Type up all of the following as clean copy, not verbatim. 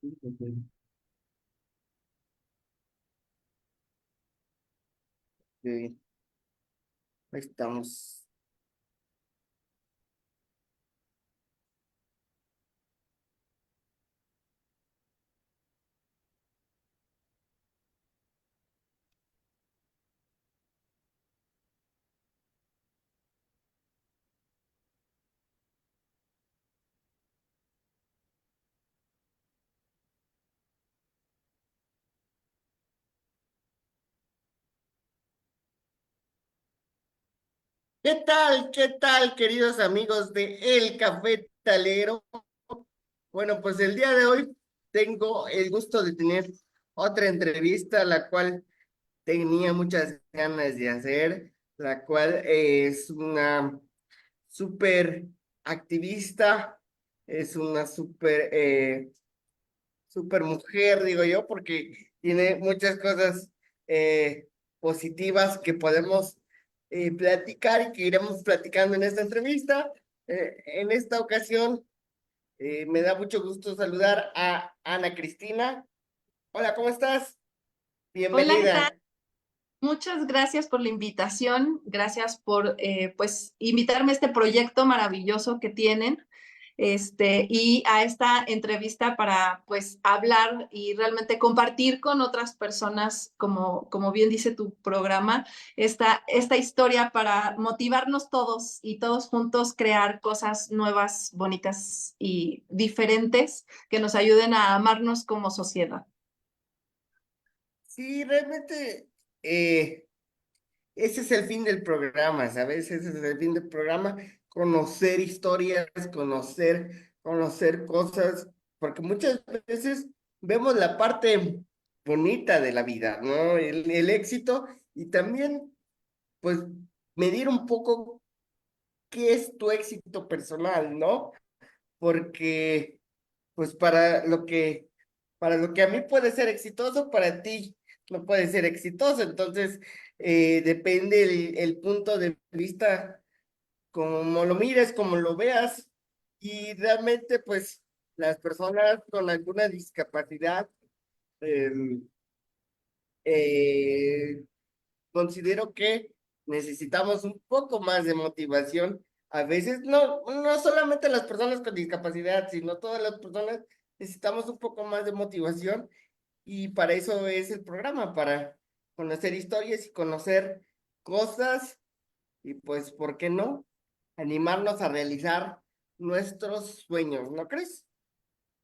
Ok, ahí estamos. ¿Qué tal? ¿Qué tal, queridos amigos de El Café Talero? Bueno, pues el día de hoy tengo el gusto de tener otra entrevista, la cual tenía muchas ganas de hacer, la cual es una súper activista, es una súper mujer, digo yo, porque tiene muchas cosas eh, positivas que podemos platicar y que iremos platicando en esta entrevista. En esta ocasión, me da mucho gusto saludar a Ana Cristina. Hola, ¿cómo estás? Hola, ¿qué tal? Bienvenida. Muchas gracias por la invitación, gracias por pues invitarme a este proyecto maravilloso que tienen, y a esta entrevista para pues hablar y realmente compartir con otras personas, como bien dice tu programa, esta historia para motivarnos todos y todos juntos crear cosas nuevas, bonitas y diferentes que nos ayuden a amarnos como sociedad. Sí, realmente eh, ese es el fin del programa, ¿sabes? Ese es el fin del programa, conocer historias, conocer cosas, porque muchas veces vemos la parte bonita de la vida, ¿no? El éxito y también, pues, medir un poco qué es tu éxito personal, ¿no? Porque, pues, para lo que a mí puede ser exitoso, para ti no puede ser exitoso. Entonces, depende el punto de vista, como lo mires, como lo veas. Y realmente, pues, las personas con alguna discapacidad, eh, eh, considero que necesitamos un poco más de motivación. A veces no solamente las personas con discapacidad, sino todas las personas necesitamos un poco más de motivación y para eso es el programa, para conocer historias y conocer cosas y pues, ¿por qué no? Animarnos a realizar nuestros sueños, ¿no crees?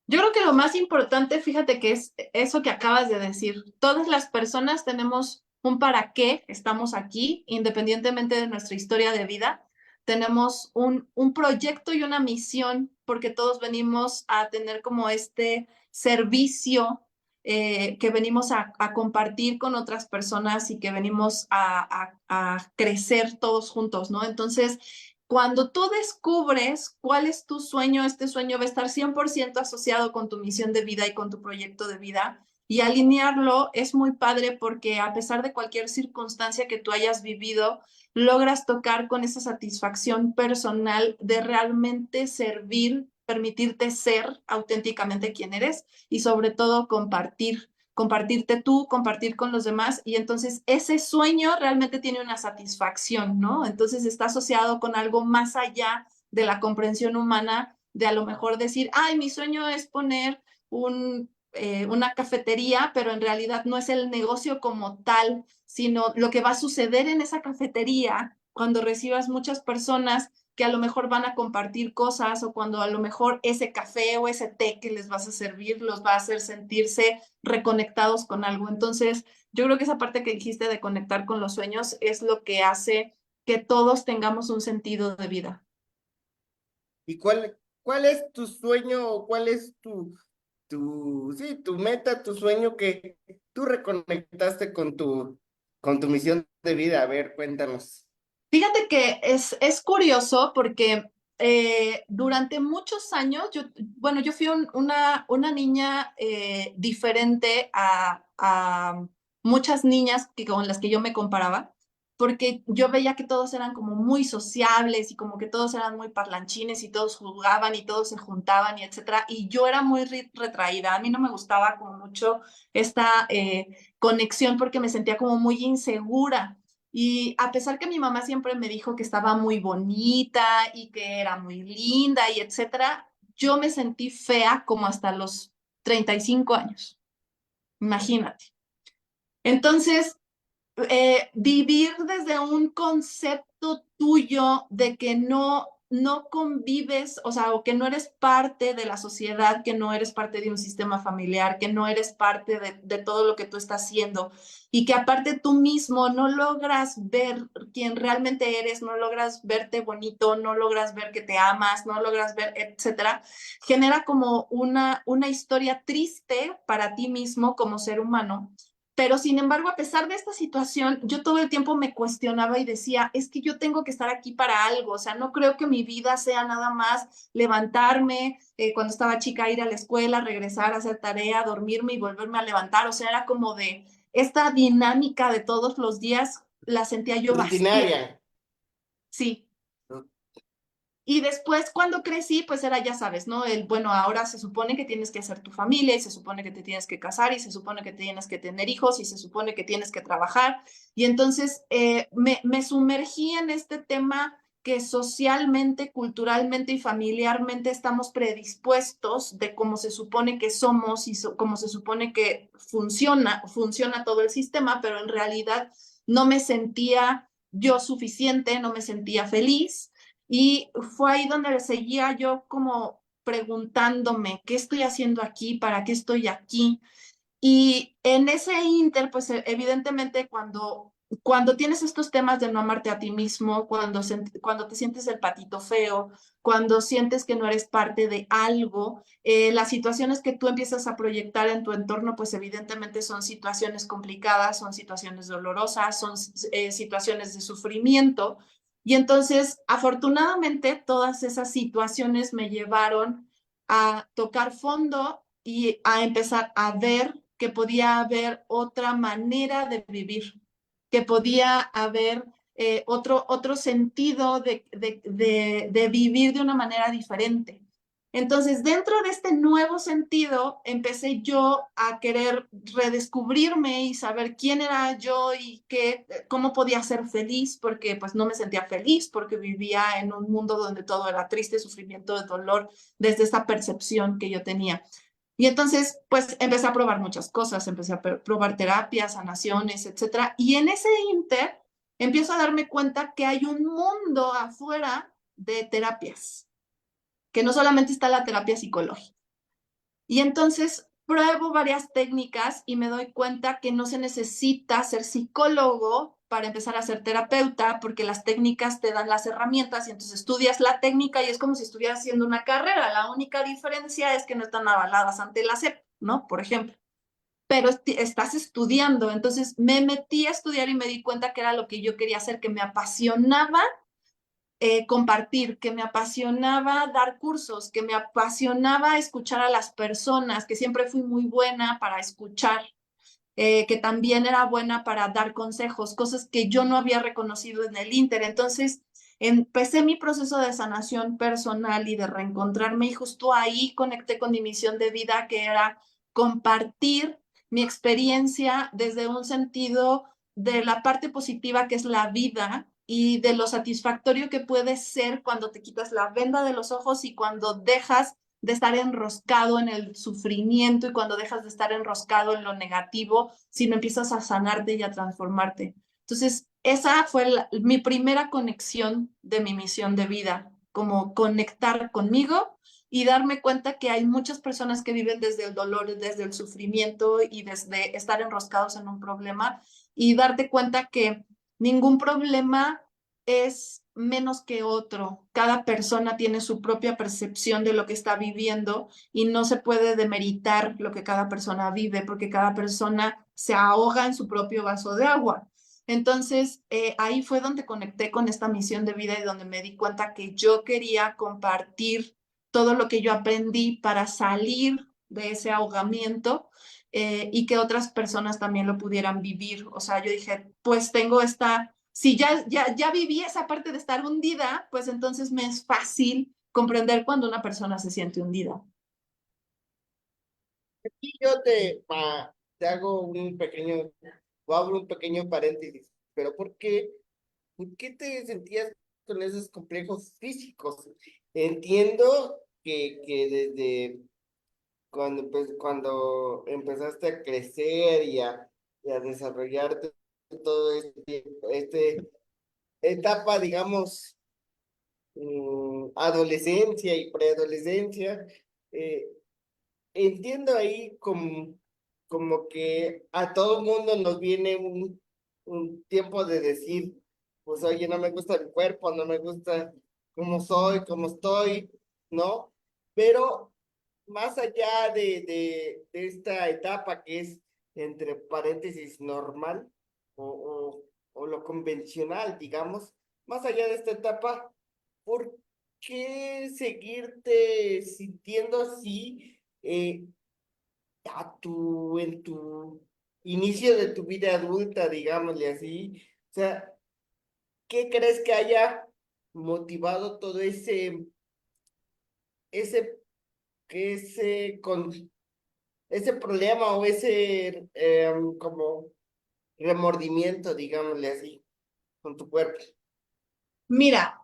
Yo creo que lo más importante, fíjate que es eso que acabas de decir. Todas las personas tenemos un para qué estamos aquí, independientemente de nuestra historia de vida. Tenemos un proyecto y una misión porque todos venimos a tener como este servicio que venimos a compartir con otras personas y que venimos a crecer todos juntos, ¿no? Entonces, cuando tú descubres cuál es tu sueño, este sueño va a estar 100% asociado con tu misión de vida y con tu proyecto de vida. Y alinearlo es muy padre porque a pesar de cualquier circunstancia que tú hayas vivido, logras tocar con esa satisfacción personal de realmente servir, permitirte ser auténticamente quien eres y sobre todo compartirte tú, compartir con los demás y entonces ese sueño realmente tiene una satisfacción, ¿no? Entonces está asociado con algo más allá de la comprensión humana, de a lo mejor decir, ay, mi sueño es poner una cafetería, pero en realidad no es el negocio como tal, sino lo que va a suceder en esa cafetería cuando recibas muchas personas que a lo mejor van a compartir cosas o cuando a lo mejor ese café o ese té que les vas a servir los va a hacer sentirse reconectados con algo. Entonces, yo creo que esa parte que dijiste de conectar con los sueños es lo que hace que todos tengamos un sentido de vida. ¿Y cuál es tu sueño o cuál es sí, tu meta, tu sueño que tú reconectaste con tu misión de vida? A ver, cuéntanos. Fíjate que es curioso porque durante muchos años, bueno, yo fui una niña diferente a muchas niñas con las que yo me comparaba. porque yo veía que todos eran como muy sociables y como que todos eran muy parlanchines y todos jugaban y todos se juntaban y etcétera. Y yo era muy retraída. A mí no me gustaba como mucho esta conexión porque me sentía como muy insegura. Y a pesar que mi mamá siempre me dijo que estaba muy bonita y que era muy linda y etcétera, yo me sentí fea como hasta los 35 años. Imagínate. Entonces, vivir desde un concepto tuyo de que no convives, o sea, o que no eres parte de la sociedad, que no eres parte de un sistema familiar, que no eres parte de todo lo que tú estás haciendo y que aparte tú mismo no logras ver quién realmente eres, no logras verte bonito, no logras ver que te amas, no logras ver, etcétera, genera como una historia triste para ti mismo como ser humano. Pero sin embargo, a pesar de esta situación, yo todo el tiempo me cuestionaba y decía, es que yo tengo que estar aquí para algo, o sea, no creo que mi vida sea nada más levantarme, cuando estaba chica, ir a la escuela, regresar a hacer tarea, dormirme y volverme a levantar, o sea, era como de esta dinámica de todos los días, la sentía yo vacía, Rutinaria. sí. Y después, cuando crecí, pues era, ya sabes, ¿no? Bueno, ahora se supone que tienes que hacer tu familia y se supone que te tienes que casar y se supone que tienes que tener hijos y se supone que tienes que trabajar. Y entonces me sumergí en este tema que socialmente, culturalmente y familiarmente estamos predispuestos de cómo se supone que somos y cómo se supone que funciona todo el sistema, pero en realidad no me sentía yo suficiente, no me sentía feliz y fue ahí donde seguía yo como preguntándome, ¿qué estoy haciendo aquí? ¿Para qué estoy aquí? Y en ese inter, pues evidentemente cuando tienes estos temas de no amarte a ti mismo, cuando te sientes el patito feo, cuando sientes que no eres parte de algo, las situaciones que tú empiezas a proyectar en tu entorno, pues evidentemente son situaciones complicadas, son situaciones dolorosas, son situaciones de sufrimiento. Y entonces, afortunadamente, todas esas situaciones me llevaron a tocar fondo y a empezar a ver que podía haber otra manera de vivir, que podía haber otro sentido de vivir de una manera diferente. Entonces, dentro de este nuevo sentido, empecé yo a querer redescubrirme y saber quién era yo y cómo podía ser feliz, porque pues no me sentía feliz, porque vivía en un mundo donde todo era triste, sufrimiento, dolor, desde esta percepción que yo tenía. Y entonces, pues empecé a probar muchas cosas, empecé a probar terapias, sanaciones, etcétera. Y en ese inter empiezo a darme cuenta que hay un mundo afuera de terapias, que no solamente está la terapia psicológica. Y entonces pruebo varias técnicas y me doy cuenta que no se necesita ser psicólogo para empezar a ser terapeuta, porque las técnicas te dan las herramientas y entonces estudias la técnica y es como si estuvieras haciendo una carrera. La única diferencia es que no están avaladas ante la SEP, ¿no? Por ejemplo. Pero estás estudiando. Entonces me metí a estudiar y me di cuenta que era lo que yo quería hacer, que me apasionaba compartir, que me apasionaba dar cursos, que me apasionaba escuchar a las personas, que siempre fui muy buena para escuchar, que también era buena para dar consejos, cosas que yo no había reconocido en el Inter. Entonces, empecé mi proceso de sanación personal y de reencontrarme y justo ahí conecté con mi misión de vida, que era compartir mi experiencia desde un sentido de la parte positiva que es la vida y de lo satisfactorio que puede ser cuando te quitas la venda de los ojos y cuando dejas de estar enroscado en el sufrimiento y cuando dejas de estar enroscado en lo negativo, sino empiezas a sanarte y a transformarte. Entonces, esa fue mi primera conexión de mi misión de vida, como conectar conmigo y darme cuenta que hay muchas personas que viven desde el dolor, desde el sufrimiento y desde estar enroscados en un problema y darte cuenta que ningún problema es menos que otro. Cada persona tiene su propia percepción de lo que está viviendo y no se puede demeritar lo que cada persona vive porque cada persona se ahoga en su propio vaso de agua. Entonces, ahí fue donde conecté con esta misión de vida y donde me di cuenta que yo quería compartir todo lo que yo aprendí para salir de ese ahogamiento y que otras personas también lo pudieran vivir. O sea, yo dije, pues tengo esta si ya viví esa parte de estar hundida, pues entonces me es fácil comprender cuando una persona se siente hundida. Y yo te hago un pequeño, o abro un pequeño paréntesis, pero por qué te sentías con esos complejos físicos? Entiendo que desde cuando empezaste a crecer y a desarrollarte todo este etapa, digamos, adolescencia y preadolescencia, eh, entiendo ahí como que a todo mundo nos viene un tiempo de decir, pues oye, no me gusta mi cuerpo, no me gusta cómo soy, cómo estoy, ¿no? Pero más allá de esta etapa que es entre paréntesis normal o lo convencional, digamos, más allá de esta etapa, ¿por qué seguirte sintiendo así en tu inicio de tu vida adulta, digámosle así? O sea, ¿qué crees que haya motivado todo ese, ese problema o ese como remordimiento, digámosle así, con tu cuerpo? Mira,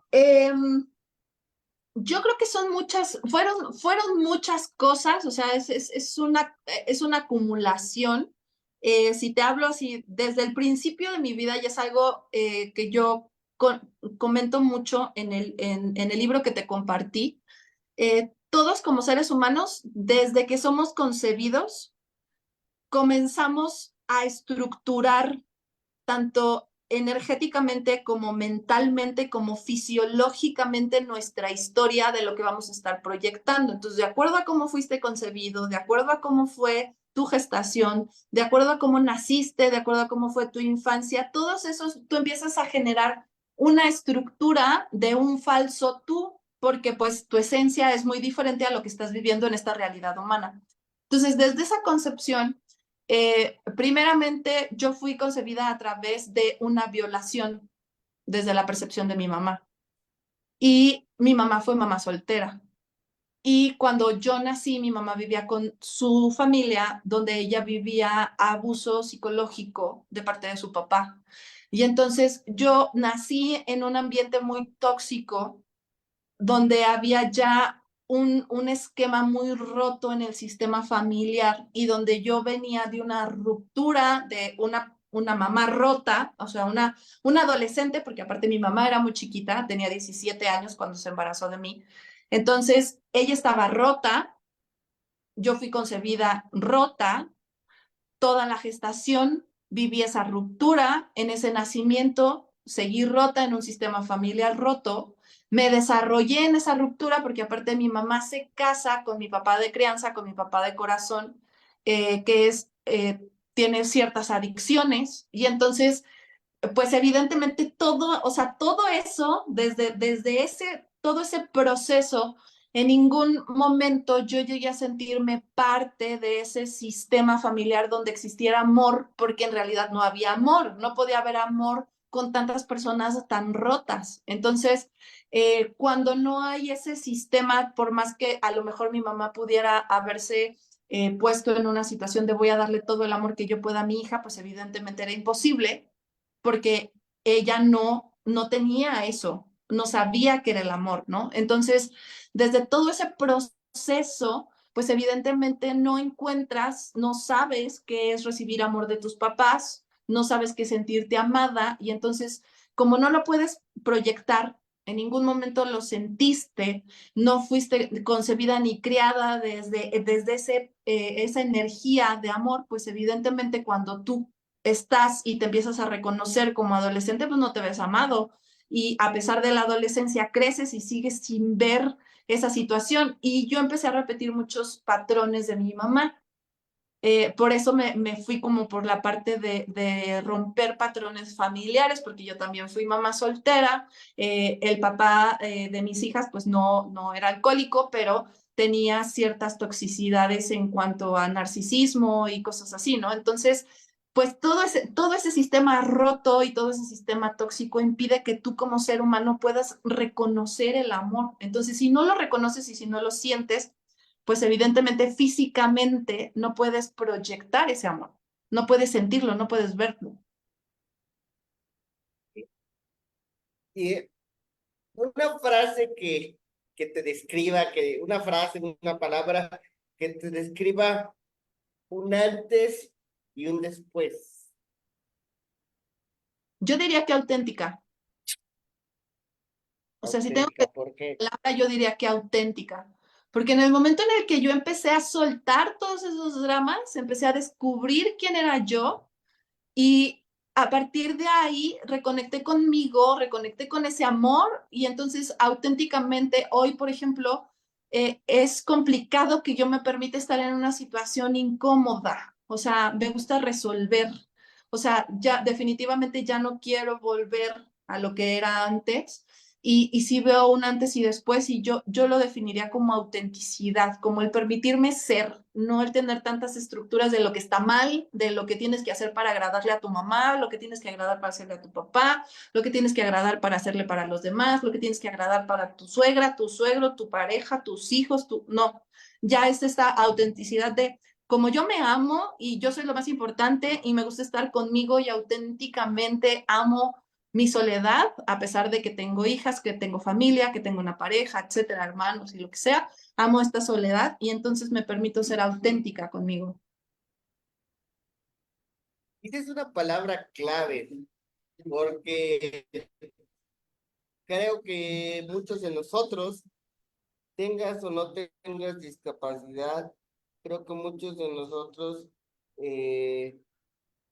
yo creo que fueron muchas cosas, o sea, es una acumulación. Si te hablo así, desde el principio de mi vida, y es algo que yo comento mucho en el libro que te compartí, todos como seres humanos, desde que somos concebidos, comenzamos a estructurar tanto energéticamente como mentalmente, como fisiológicamente nuestra historia de lo que vamos a estar proyectando. Entonces, de acuerdo a cómo fuiste concebido, de acuerdo a cómo fue tu gestación, de acuerdo a cómo naciste, de acuerdo a cómo fue tu infancia, todos esos, tú empiezas a generar una estructura de un falso tú, porque pues tu esencia es muy diferente a lo que estás viviendo en esta realidad humana. Entonces, desde esa concepción, primeramente, yo fui concebida a través de una violación desde la percepción de mi mamá. Y mi mamá fue mamá soltera. Y cuando yo nací, mi mamá vivía con su familia, donde ella vivía abuso psicológico de parte de su papá. Y entonces yo nací en un ambiente muy tóxico, donde había ya un esquema muy roto en el sistema familiar y donde yo venía de una ruptura de una mamá rota, o sea, una adolescente, porque aparte mi mamá era muy chiquita, tenía 17 años cuando se embarazó de mí. Entonces, ella estaba rota, yo fui concebida rota, toda la gestación viví esa ruptura, en ese nacimiento seguí rota en un sistema familiar roto, me desarrollé en esa ruptura porque aparte mi mamá se casa con mi papá de crianza, con mi papá de corazón, que tiene ciertas adicciones y entonces pues evidentemente todo, o sea, todo eso, desde todo ese proceso, en ningún momento yo llegué a sentirme parte de ese sistema familiar donde existiera amor, porque en realidad no había amor, no podía haber amor con tantas personas tan rotas. Entonces, cuando no hay ese sistema, por más que a lo mejor mi mamá pudiera haberse puesto en una situación de voy a darle todo el amor que yo pueda a mi hija, pues evidentemente era imposible porque ella no tenía eso, no sabía que era el amor, ¿no? Entonces, desde todo ese proceso, pues evidentemente no encuentras, no sabes qué es recibir amor de tus papás, no sabes qué es sentirte amada y entonces, como no lo puedes proyectar, en ningún momento lo sentiste, no fuiste concebida ni criada desde esa energía de amor, pues evidentemente cuando tú estás y te empiezas a reconocer como adolescente, pues no te ves amado. Y a pesar de la adolescencia, creces y sigues sin ver esa situación. Y yo empecé a repetir muchos patrones de mi mamá. Por eso me fui como por la parte de romper patrones familiares, porque yo también fui mamá soltera. El papá de mis hijas, pues no era alcohólico, pero tenía ciertas toxicidades en cuanto a narcisismo y cosas así, ¿no? Entonces, pues todo ese sistema roto y todo ese sistema tóxico impide que tú como ser humano puedas reconocer el amor. Entonces, si no lo reconoces y si no lo sientes, pues evidentemente físicamente no puedes proyectar ese amor, no puedes sentirlo, no puedes verlo. Y una frase que te describa, una frase, una palabra que te describa un antes y un después. Yo diría que auténtica. O sea, si tengo que Auténtica, ¿por qué? palabra, yo diría que auténtica. Porque en el momento en el que yo empecé a soltar todos esos dramas, empecé a descubrir quién era yo y a partir de ahí reconecté conmigo, reconecté con ese amor y entonces auténticamente hoy, por ejemplo, es complicado que yo me permita estar en una situación incómoda. O sea, me gusta resolver. O sea, ya definitivamente ya no quiero volver a lo que era antes y sí veo un antes y después y yo lo definiría como autenticidad, como el permitirme ser, no el tener tantas estructuras de lo que está mal, de lo que tienes que hacer para agradarle a tu mamá, lo que tienes que agradar para hacerle a tu papá, lo que tienes que agradar para hacerle para los demás, lo que tienes que agradar para tu suegra, tu suegro, tu pareja, tus hijos, tu... No, ya es esta autenticidad de como yo me amo y yo soy lo más importante y me gusta estar conmigo y auténticamente amo mi soledad, a pesar de que tengo hijas, que tengo familia, que tengo una pareja, etcétera, hermanos y lo que sea, amo esta soledad y entonces me permito ser auténtica conmigo. Esa es una palabra clave, porque creo que muchos de nosotros, tengas o no tengas discapacidad, creo que muchos de nosotros eh,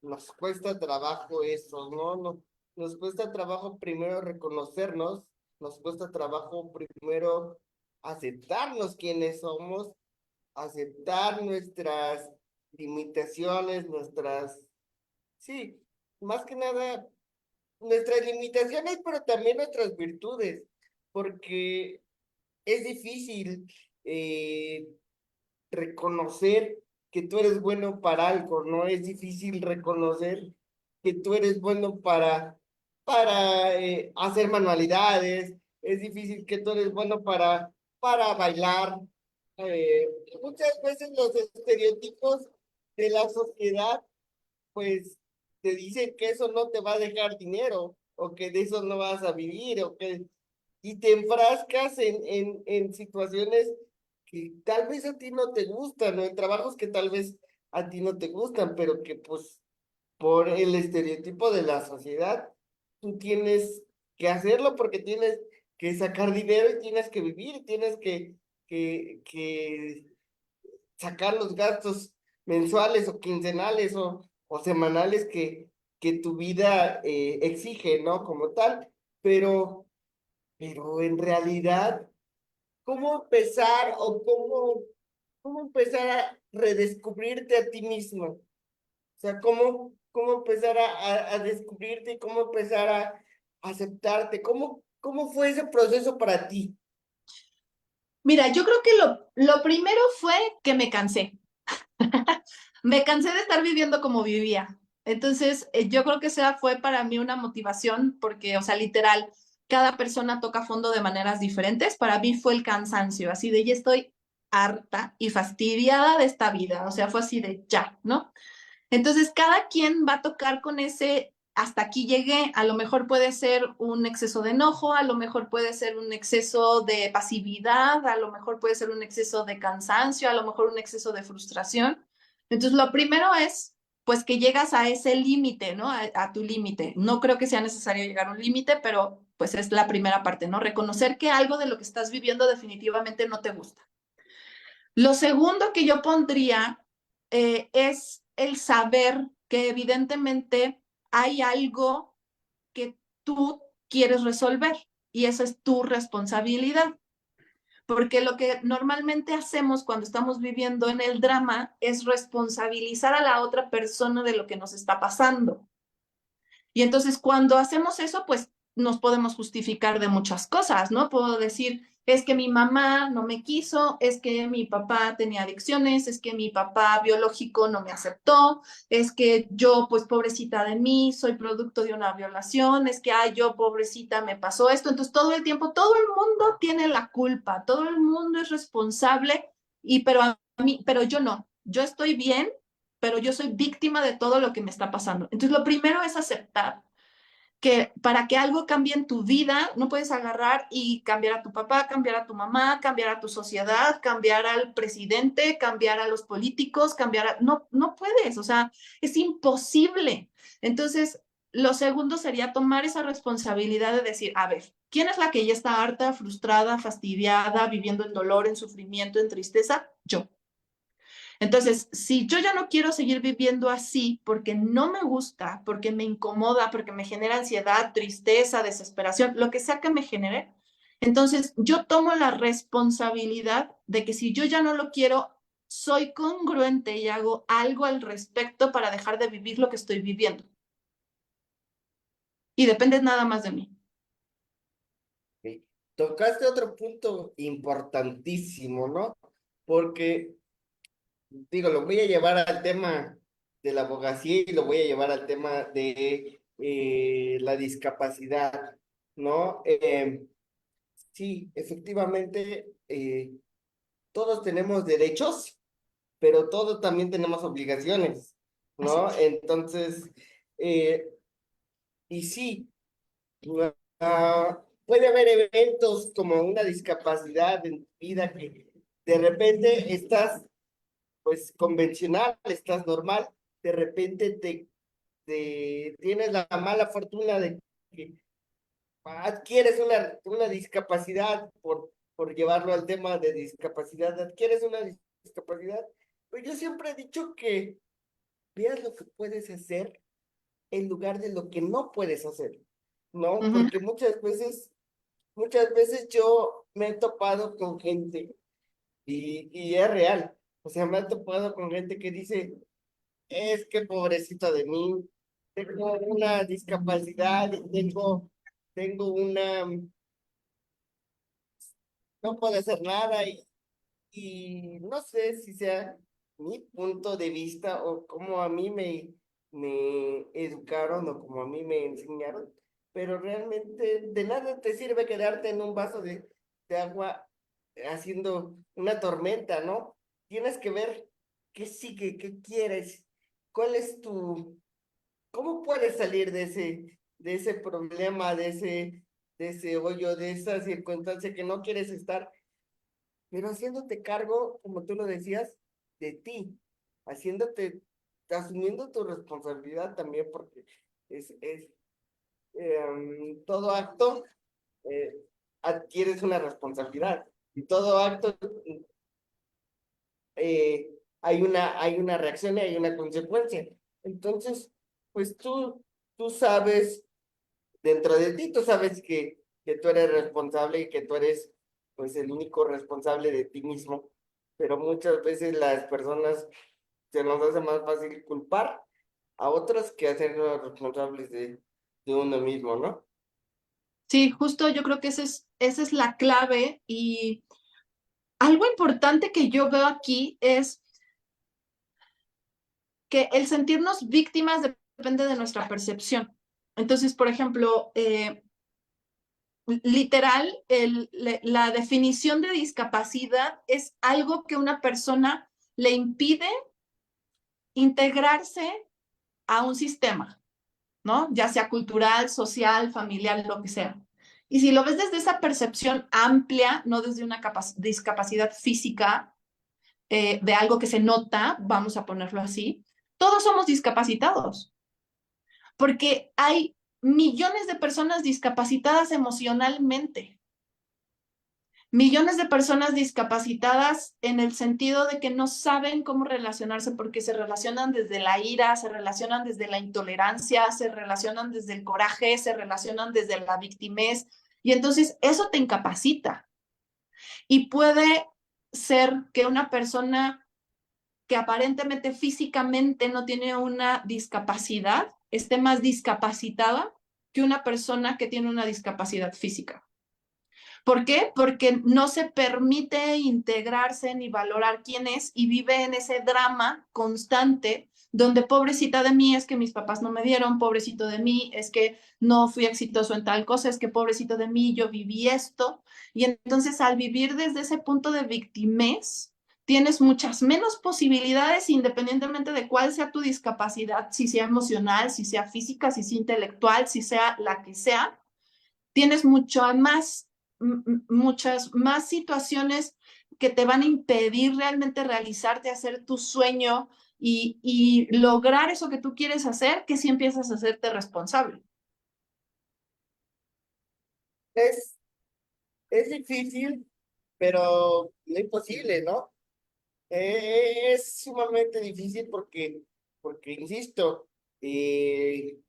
nos cuesta trabajo eso, ¿no? Nos cuesta trabajo primero reconocernos, nos cuesta trabajo primero aceptarnos quienes somos, aceptar nuestras limitaciones, sí, más que nada nuestras limitaciones, pero también nuestras virtudes, porque es difícil eh, reconocer que tú eres bueno para algo, ¿no? Es difícil reconocer que tú eres bueno para hacer manualidades, es difícil que tú eres bueno para bailar. Eh, Muchas veces los estereotipos de la sociedad, pues, te dicen que eso no te va a dejar dinero, o que de eso no vas a vivir, y te enfrascas en situaciones que tal vez a ti no te gustan, o en trabajos que tal vez a ti no te gustan, pero que pues por el estereotipo de la sociedad, tú tienes que hacerlo porque tienes que sacar dinero y tienes que vivir, tienes que sacar los gastos mensuales o quincenales o semanales que tu vida exige, ¿no? Como tal, pero, pero en realidad ¿cómo empezar o cómo empezar a redescubrirte a ti mismo? O sea, cómo empezar a descubrirte y cómo empezar a aceptarte? ¿Cómo fue ese proceso para ti? Mira, yo creo que lo primero fue que me cansé. Me cansé de estar viviendo como vivía. Entonces, yo creo que esa fue para mí una motivación porque, o sea, literal, cada persona toca fondo de maneras diferentes. Para mí fue el cansancio, así de ya estoy harta y fastidiada de esta vida. O sea, fue así de ya, ¿no? Entonces, cada quien va a tocar con ese, hasta aquí llegué, a lo mejor puede ser un exceso de enojo, a lo mejor puede ser un exceso de pasividad, a lo mejor puede ser un exceso de cansancio, a lo mejor un exceso de frustración. Entonces, lo primero es, pues, que llegas a ese límite, ¿no? A tu límite. No creo que sea necesario llegar a un límite, pero pues es la primera parte, ¿no? Reconocer que algo de lo que estás viviendo definitivamente no te gusta. Lo segundo que yo pondría es el saber que evidentemente hay algo que tú quieres resolver y esa es tu responsabilidad. Porque lo que normalmente hacemos cuando estamos viviendo en el drama es responsabilizar a la otra persona de lo que nos está pasando. Y entonces cuando hacemos eso, pues nos podemos justificar de muchas cosas, ¿no? Puedo decir, es que mi mamá no me quiso, es que mi papá tenía adicciones, es que mi papá biológico no me aceptó, es que yo, pues pobrecita de mí, soy producto de una violación, es que, ay, yo pobrecita me pasó esto. Entonces todo el tiempo, todo el mundo tiene la culpa, todo el mundo es responsable, y pero a mí, pero yo no, yo estoy bien, pero yo soy víctima de todo lo que me está pasando. Entonces lo primero es aceptar que para que algo cambie en tu vida, no puedes agarrar y cambiar a tu papá, cambiar a tu mamá, cambiar a tu sociedad, cambiar al presidente, cambiar a los políticos, cambiar a... No, no puedes, o sea, es imposible. Entonces, lo segundo sería tomar esa responsabilidad de decir, a ver, ¿quién es la que ya está harta, frustrada, fastidiada, viviendo en dolor, en sufrimiento, en tristeza? Yo. Entonces, si yo ya no quiero seguir viviendo así porque no me gusta, porque me incomoda, porque me genera ansiedad, tristeza, desesperación, lo que sea que me genere, entonces yo tomo la responsabilidad de que si yo ya no lo quiero, soy congruente y hago algo al respecto para dejar de vivir lo que estoy viviendo. Y depende nada más de mí. Ok. Tocaste otro punto importantísimo, ¿no? Porque, digo, lo voy a llevar al tema de la abogacía y lo voy a llevar al tema de la discapacidad, ¿no? Sí, efectivamente, todos tenemos derechos, pero todos también tenemos obligaciones, Así ¿no? es. Entonces, eh, y sí, puede haber eventos como una discapacidad en tu vida que de repente estás, pues, convencional, estás normal, de repente tienes la mala fortuna de que adquieres una discapacidad por llevarlo al tema de discapacidad, adquieres una discapacidad. Pues yo siempre he dicho que veas lo que puedes hacer en lugar de lo que no puedes hacer, Uh ¿no? -huh. Porque muchas veces yo me he topado con gente y es real. O sea, me he topado con gente que dice, es que pobrecito de mí, tengo una discapacidad y tengo una, no puedo hacer nada y no sé si sea mi punto de vista o como a mí me educaron o como a mí me enseñaron, pero realmente de nada te sirve quedarte en un vaso de agua haciendo una tormenta, ¿no? Tienes que ver qué sigue, qué quieres, cuál es cómo puedes salir de ese problema, de ese hoyo, de esa circunstancia que no quieres estar, pero haciéndote cargo, como tú lo decías, de ti, haciéndote, asumiendo tu responsabilidad también, porque es todo acto eh, adquieres una responsabilidad y todo acto hay una reacción y hay una consecuencia. Entonces, pues tú sabes, dentro de ti, tú sabes que tú eres responsable y que tú eres pues el único responsable de ti mismo, pero muchas veces las personas se nos hace más fácil culpar a otros que hacernos responsables de uno mismo, ¿no? Sí, justo yo creo que esa es la clave, y algo importante que yo veo aquí es que el sentirnos víctimas depende de nuestra percepción. Entonces, por ejemplo, literal, la definición de discapacidad es algo que una persona le impide integrarse a un sistema, ¿no? Ya sea cultural, social, familiar, lo que sea. Y si lo ves desde esa percepción amplia, no desde una discapacidad física, de algo que se nota, vamos a ponerlo así, todos somos discapacitados, porque hay millones de personas discapacitadas emocionalmente, millones de personas discapacitadas en el sentido de que no saben cómo relacionarse porque se relacionan desde la ira, se relacionan desde la intolerancia, se relacionan desde el coraje, se relacionan desde la victimez, y entonces eso te incapacita. Y puede ser que una persona que aparentemente físicamente no tiene una discapacidad esté más discapacitada que una persona que tiene una discapacidad física. ¿Por qué? Porque no se permite integrarse ni valorar quién es y vive en ese drama constante donde pobrecita de mí es que mis papás no me dieron, pobrecito de mí es que no fui exitoso en tal cosa, es que pobrecito de mí yo viví esto. Y entonces al vivir desde ese punto de victimez, tienes muchas menos posibilidades independientemente de cuál sea tu discapacidad, si sea emocional, si sea física, si sea intelectual, si sea la que sea, tienes muchas más situaciones que te van a impedir realmente realizarte, hacer tu sueño y lograr eso que tú quieres hacer, que si empiezas a hacerte responsable. Es, es difícil, pero no imposible, ¿no? Es sumamente difícil porque insisto, el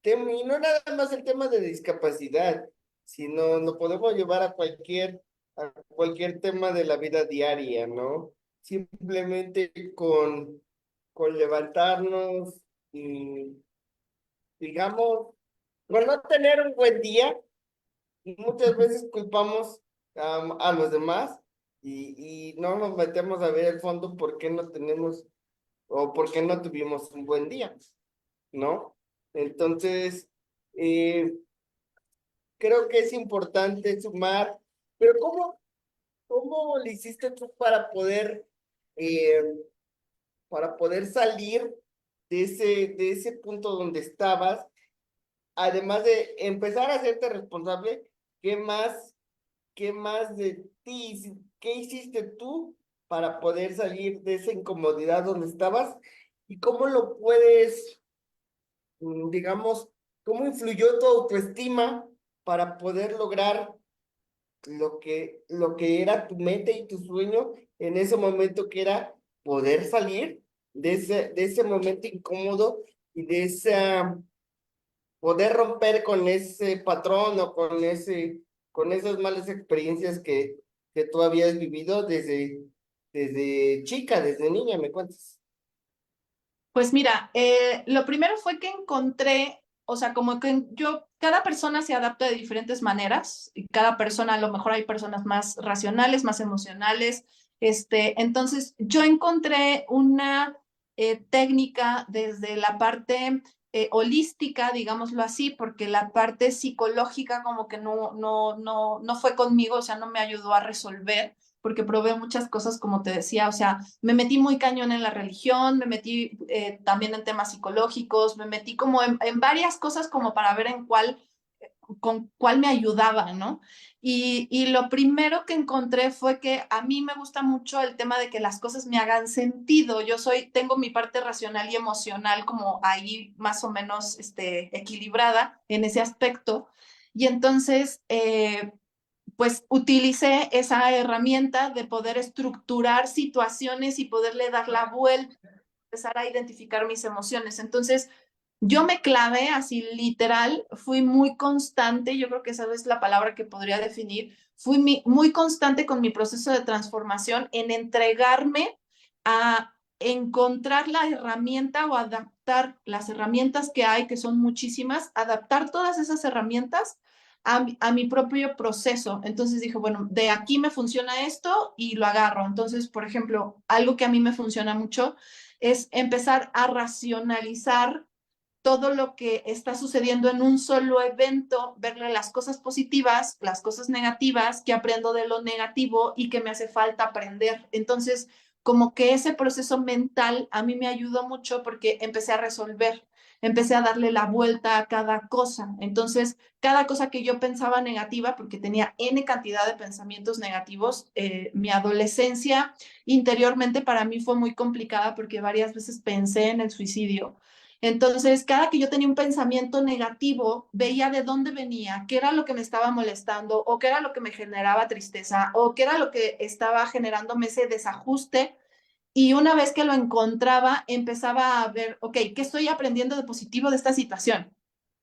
tema, y no nada más el tema de discapacidad, sino lo podemos llevar a cualquier tema de la vida diaria, ¿no? Simplemente con levantarnos y, digamos, con no tener un buen día, muchas veces culpamos a los demás y no nos metemos a ver el fondo por qué no tenemos o por qué no tuvimos un buen día, ¿no? Entonces, eh, creo que es importante sumar, pero ¿cómo le hiciste tú eh, para poder salir de ese punto donde estabas? Además de empezar a hacerte responsable, ¿qué más, qué más de ti, qué hiciste tú para poder salir de esa incomodidad donde estabas? ¿Y cómo lo puedes, digamos, cómo influyó tu autoestima para poder lograr lo que era tu meta y tu sueño en ese momento que era poder salir de ese momento incómodo y de esa, poder romper con ese patrón o con esas malas experiencias que tú habías vivido desde chica, desde niña, me cuentas. Pues mira, lo primero fue que encontré, o sea, como que yo, cada persona se adapta de diferentes maneras y cada persona, a lo mejor hay personas más racionales, más emocionales, entonces yo encontré una técnica desde la parte holística, digámoslo así, porque la parte psicológica como que no fue conmigo, o sea, no me ayudó a resolver porque probé muchas cosas, como te decía, o sea, me metí muy cañón en la religión, me metí también en temas psicológicos, me metí como en varias cosas como para ver en con cuál me ayudaba, ¿no? Y lo primero que encontré fue que a mí me gusta mucho el tema de que las cosas me hagan sentido. Tengo mi parte racional y emocional como ahí más o menos equilibrada en ese aspecto. Y entonces, pues utilicé esa herramienta de poder estructurar situaciones y poderle dar la vuelta, empezar a identificar mis emociones. Entonces, yo me clavé así literal, fui muy constante, yo creo que esa es la palabra que podría definir, muy constante con mi proceso de transformación en entregarme a encontrar la herramienta o adaptar las herramientas que hay, que son muchísimas, adaptar todas esas herramientas a mi propio proceso. Entonces dije, bueno, de aquí me funciona esto y lo agarro. Entonces, por ejemplo, algo que a mí me funciona mucho es empezar a racionalizar todo lo que está sucediendo en un solo evento, verle las cosas positivas, las cosas negativas, que aprendo de lo negativo y que me hace falta aprender. Entonces, como que ese proceso mental a mí me ayudó mucho porque empecé a resolver, empecé a darle la vuelta a cada cosa. Entonces, cada cosa que yo pensaba negativa, porque tenía N cantidad de pensamientos negativos, mi adolescencia interiormente para mí fue muy complicada porque varias veces pensé en el suicidio. Entonces, cada que yo tenía un pensamiento negativo, veía de dónde venía, qué era lo que me estaba molestando o qué era lo que me generaba tristeza o qué era lo que estaba generándome ese desajuste. Y una vez que lo encontraba, empezaba a ver, ok, ¿qué estoy aprendiendo de positivo de esta situación?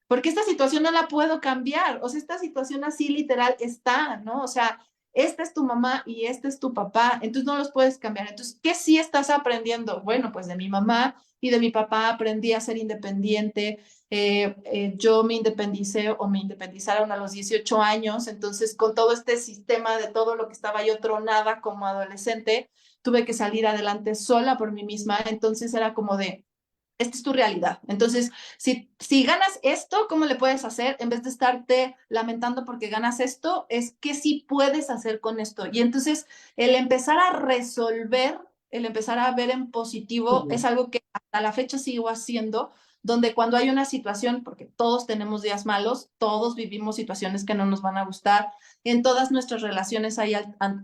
Porque esta situación no la puedo cambiar, o sea, esta situación así literal está, ¿no? O sea, esta es tu mamá y este es tu papá, entonces no los puedes cambiar. Entonces, ¿qué sí estás aprendiendo? Bueno, pues de mi mamá y de mi papá aprendí a ser independiente. Yo me independicé o me independizaron a los 18 años, entonces con todo este sistema de todo lo que estaba yo tronada como adolescente, tuve que salir adelante sola por mí misma, entonces era como de, esta es tu realidad. Entonces, si ganas esto, ¿cómo le puedes hacer? En vez de estarte lamentando porque ganas esto, es qué sí puedes hacer con esto. Y entonces, el empezar a resolver, el empezar a ver en positivo, es algo que hasta la fecha sigo haciendo, donde cuando hay una situación, porque todos tenemos días malos, todos vivimos situaciones que no nos van a gustar, en todas nuestras relaciones hay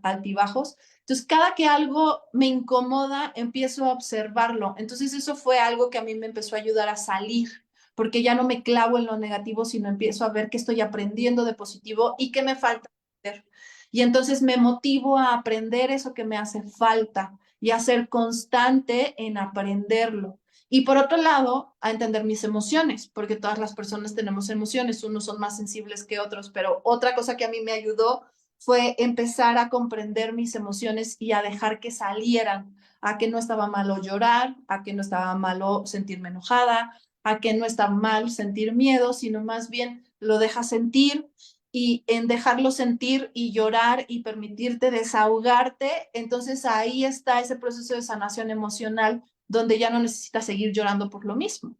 altibajos, entonces, cada que algo me incomoda, empiezo a observarlo. Entonces, eso fue algo que a mí me empezó a ayudar a salir, porque ya no me clavo en lo negativo, sino empiezo a ver qué estoy aprendiendo de positivo y qué me falta aprender. Y entonces me motivo a aprender eso que me hace falta y a ser constante en aprenderlo. Y por otro lado, a entender mis emociones, porque todas las personas tenemos emociones, unos son más sensibles que otros, pero otra cosa que a mí me ayudó fue empezar a comprender mis emociones y a dejar que salieran, a que no estaba malo llorar, a que no estaba malo sentirme enojada, a que no está mal sentir miedo, sino más bien lo dejas sentir y en dejarlo sentir y llorar y permitirte desahogarte, entonces ahí está ese proceso de sanación emocional donde ya no necesitas seguir llorando por lo mismo.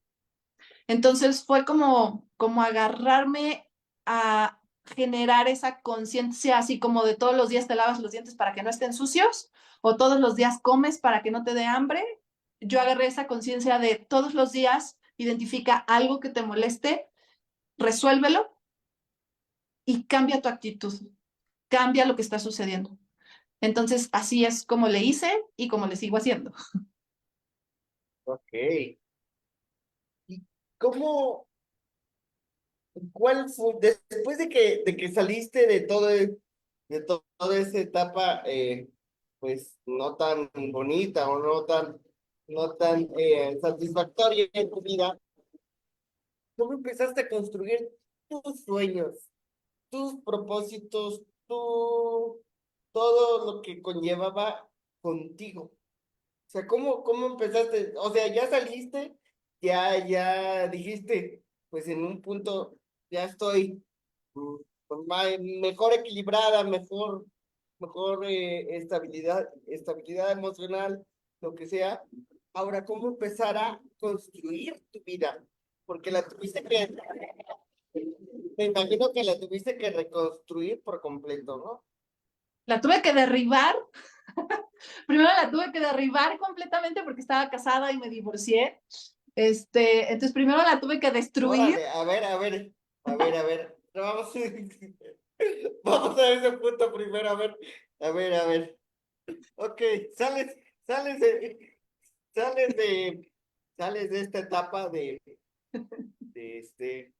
Entonces fue como agarrarme a generar esa conciencia, así como de todos los días te lavas los dientes para que no estén sucios, o todos los días comes para que no te dé hambre. Yo agarré esa conciencia de todos los días, identifica algo que te moleste, resuélvelo y cambia tu actitud, cambia lo que está sucediendo. Entonces, así es como le hice y como le sigo haciendo. Ok. ¿Y cómo, cuál fue, después de que saliste de todo, toda esa etapa, pues no tan bonita o no tan satisfactoria en tu vida, cómo empezaste a construir tus sueños, tus propósitos, todo lo que conllevaba contigo? O sea, cómo empezaste? O sea, ya saliste, ya dijiste, pues en un punto ya estoy pues, mejor equilibrada, mejor estabilidad emocional, lo que sea. Ahora, ¿cómo empezar a construir tu vida? Porque me imagino que la tuviste que reconstruir por completo, ¿no? La tuve que derribar. Primero la tuve que derribar completamente porque estaba casada y me divorcié. Entonces primero la tuve que destruir. Órale, a ver. Vamos, vamos a ese punto primero, a ver. Ok, sales, sales de, sales de, sales de esta etapa de este,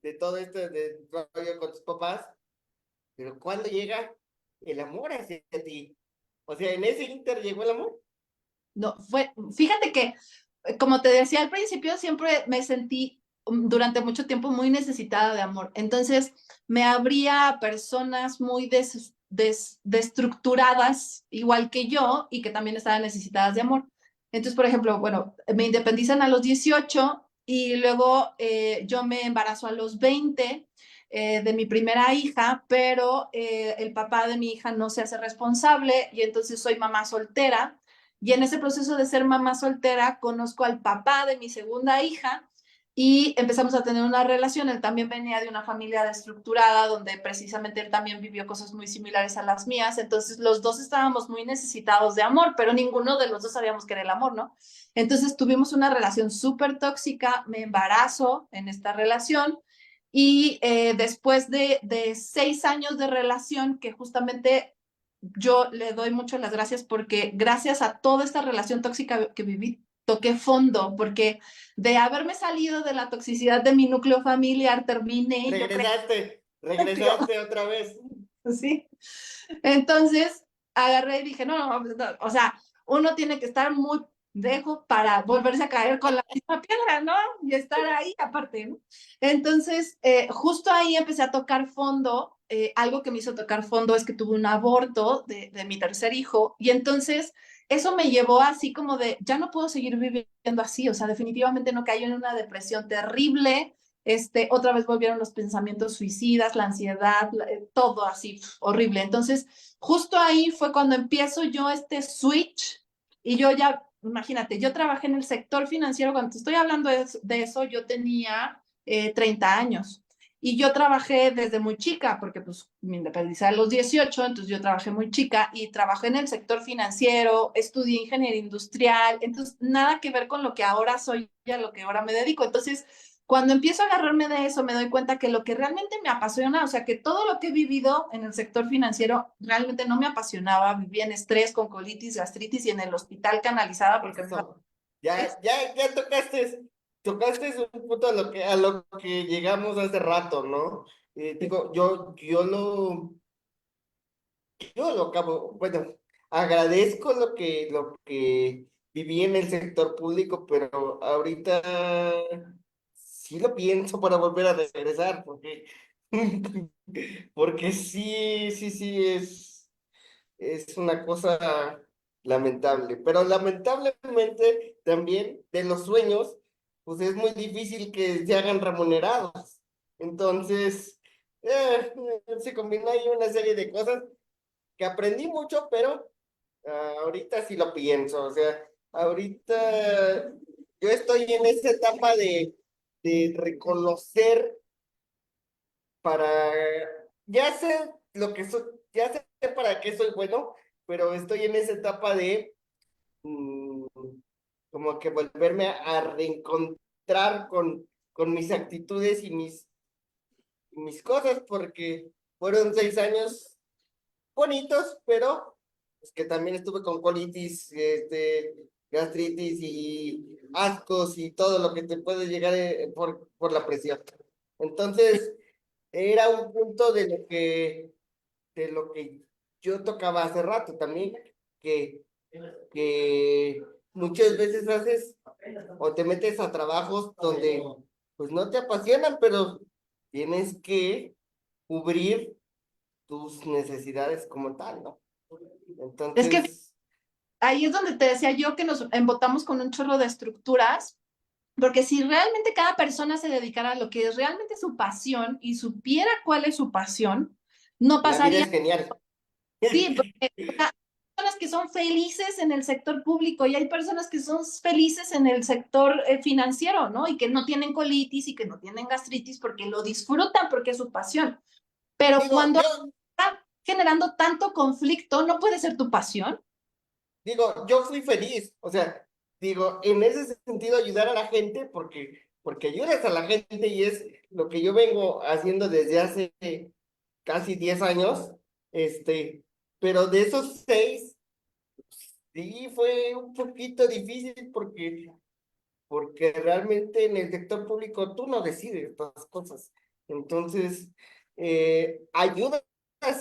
de todo esto de rollo con tus papás, pero ¿cuándo llega el amor hacia ti? O sea, en ese inter llegó el amor. No, fíjate que, como te decía al principio, siempre me sentí durante mucho tiempo muy necesitada de amor. Entonces, me abría a personas muy destructuradas, igual que yo, y que también estaban necesitadas de amor. Entonces, por ejemplo, bueno, me independizan a los 18 y luego yo me embarazo a los 20 de mi primera hija, pero el papá de mi hija no se hace responsable y entonces soy mamá soltera. Y en ese proceso de ser mamá soltera, conozco al papá de mi segunda hija y empezamos a tener una relación. Él también venía de una familia destructurada, donde precisamente él también vivió cosas muy similares a las mías. Entonces, los dos estábamos muy necesitados de amor, pero ninguno de los dos sabíamos que era el amor, ¿no? Entonces, tuvimos una relación súper tóxica, me embarazo en esta relación. Y después de 6 años de relación, que justamente yo le doy mucho las gracias porque gracias a toda esta relación tóxica que viví, toqué fondo, porque de haberme salido de la toxicidad de mi núcleo familiar, terminé yo Regresaste otra vez. sí. Entonces agarré y dije, no, no, no, o sea, uno tiene que estar muy dejo para volverse a caer con la misma piedra, ¿no? Y estar ahí aparte, ¿no? Entonces, justo ahí empecé a tocar fondo. Algo que me hizo tocar fondo es que tuve un aborto de mi tercer hijo y entonces eso me llevó así como de, ya no puedo seguir viviendo así, o sea, definitivamente no cayó en una depresión terrible. Otra vez volvieron los pensamientos suicidas, la ansiedad, todo así horrible. Entonces, justo ahí fue cuando empiezo yo este switch y yo ya, imagínate, yo trabajé en el sector financiero, cuando te estoy hablando de eso, yo tenía 30 años. Y yo trabajé desde muy chica, porque pues me independicé a los 18, entonces yo trabajé muy chica y trabajé en el sector financiero, estudié ingeniería industrial, entonces nada que ver con lo que ahora soy y a lo que ahora me dedico. Entonces, cuando empiezo a agarrarme de eso, me doy cuenta que lo que realmente me apasiona, o sea, que todo lo que he vivido en el sector financiero realmente no me apasionaba. Vivía en estrés, con colitis, gastritis y en el hospital canalizada porque me Eso. Ya tocaste un punto a lo que llegamos hace rato, ¿no? Digo, yo lo acabo, bueno, agradezco lo que viví en el sector público, pero ahorita sí lo pienso para volver a regresar, porque, porque sí, es una cosa lamentable. Pero lamentablemente también de los sueños, pues es muy difícil que se hagan remunerados. Entonces, se combina ahí una serie de cosas que aprendí mucho, pero ahorita sí lo pienso. O sea, ahorita yo estoy en esa etapa de reconocer para, ya sé lo que soy, ya sé para qué soy bueno, pero estoy en esa etapa de mm, como que volverme a reencontrar con mis actitudes y mis cosas, porque fueron 6 años bonitos, pero es que también estuve con colitis, gastritis y ascos y todo lo que te puede llegar por la presión. Entonces, era un punto de lo que yo tocaba hace rato también, que, que muchas veces haces o te metes a trabajos donde pues no te apasionan, pero tienes que cubrir tus necesidades como tal, ¿no? Es que Entonces, ahí es donde te decía yo que nos embotamos con un chorro de estructuras, porque si realmente cada persona se dedicara a lo que es realmente su pasión y supiera cuál es su pasión, no la vida pasaría. es genial. Sí, porque o sea, hay personas que son felices en el sector público y hay personas que son felices en el sector financiero, ¿no? Y que no tienen colitis y que no tienen gastritis porque lo disfrutan, porque es su pasión. Pero Digo, cuando está generando tanto conflicto, no puede ser tu pasión. yo fui feliz, o sea, digo, en ese sentido ayudar a la gente porque ayudas a la gente y es lo que yo vengo haciendo desde hace casi 10 años, pero de esos 6, sí fue un poquito difícil porque realmente en el sector público tú no decides estas cosas. Entonces, ayuda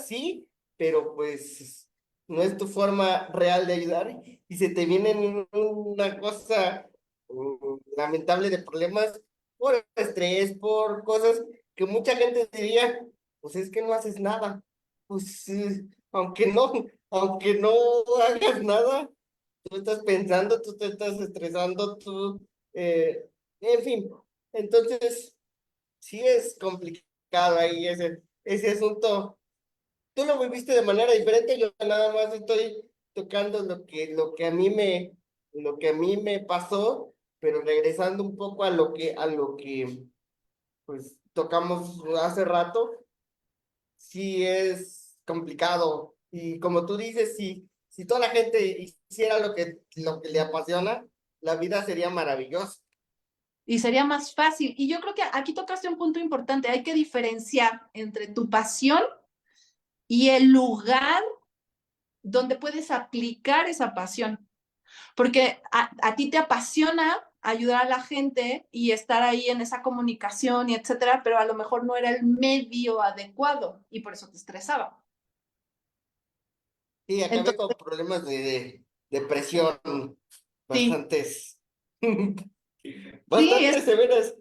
sí, pero pues no es tu forma real de ayudar y se te viene una cosa lamentable de problemas por estrés, por cosas que mucha gente diría, pues es que no haces nada. Pues aunque no hagas nada, tú estás pensando, tú te estás estresando, en fin. Entonces, sí es complicado ahí ese asunto. Tú lo viviste de manera diferente, yo nada más estoy tocando lo que a mí me pasó, pero regresando un poco a lo que pues tocamos hace rato, sí es complicado. Y como tú dices, si toda la gente hiciera lo que le apasiona, la vida sería maravillosa. Y sería más fácil. Y yo creo que aquí tocaste un punto importante. Hay que diferenciar entre tu pasión y el lugar donde puedes aplicar esa pasión. Porque a ti te apasiona ayudar a la gente y estar ahí en esa comunicación y etcétera, pero a lo mejor no era el medio adecuado y por eso te estresaba. Sí, acabé Entonces, con problemas de depresión Sí, bastantes, sí, bastante severas.